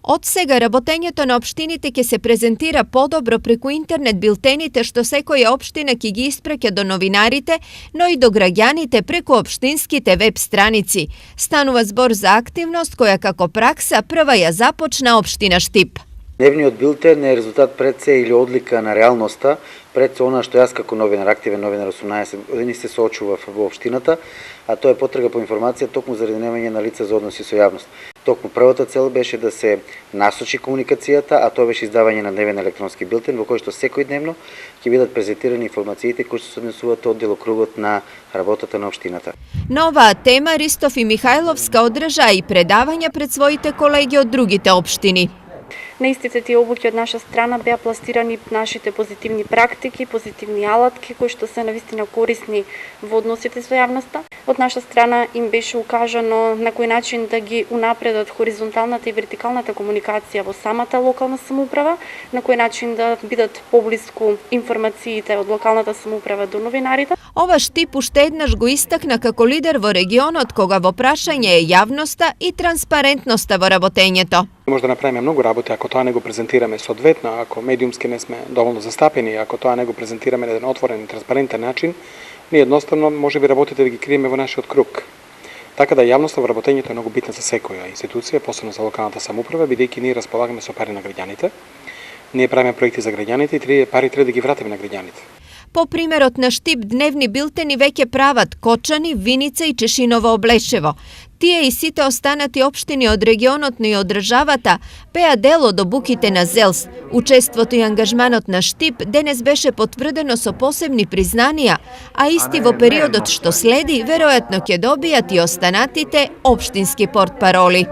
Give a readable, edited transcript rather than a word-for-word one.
Од сега работењето на општините ќе се презентира подобро преку интернет билтените што секоја општина ќе ги испраќа до новинарите, но и до граѓаните преку општинските веб страници. Станува збор за активност која како пракса прва ја започна општина Штип. Дневниот билтен е резултат пред се или одлика на реалноста, пред се она што јас како новинар, активен новинар 18 години се соочував во општината, а тоа е потрага по информација токму заради немање на лица за односи со јавност. Токму првата цел беше да се насочи комуникацијата, а тоа беше издавање на дневен електронски билтен во кој што секојдневно ќе бидат презентирани информациите кои што се однесуваат од делокругот на работата на општината. На оваа тема Ристов и Михајловска одржа и предавања пред своите колеги од другите општини. На истите тие обуки од наша страна беа пластирани нашите позитивни практики, позитивни алатки кои што се навистина корисни во односите со јавноста. Од наша страна им беше укажано на кој начин да ги унапредат хоризонталната и вертикалната комуникација во самата локална самоуправа, на кој начин да бидат поблиску информациите од локалната самоуправа до новинарите. Ова Штип уште еднаш го истакна како лидер во регионот кога во прашање е јавноста и транспарентноста во работењето. Може да направиме многу работи ако тоа не го презентираме соодветно, ако медиумски не сме доволно застапени, ако тоа не го презентираме на еден отворен и транспарентен начин, ние едноставно може би работите да ги криеме во нашиот круг. Така да јавноста во работењето е многу битна за секоја институција, посебно за локалната самоуправа, бидејќи ние располагаме со пари на граѓаните. Ние правиме проекти за граѓаните и тие пари треба да ги вратиме на граѓаните. По примерот на Штип, дневни билтени веќе прават Кочани, Виница и Чешиново Облешево. Тие и сите останати општини од регионот, но и од државата беа дел од обуките на ЗЕЛС. Учеството и ангажманот на Штип денес беше потврдено со посебни признанија, а исти во периодот што следи, веројатно ќе добијат и останатите општински портпароли.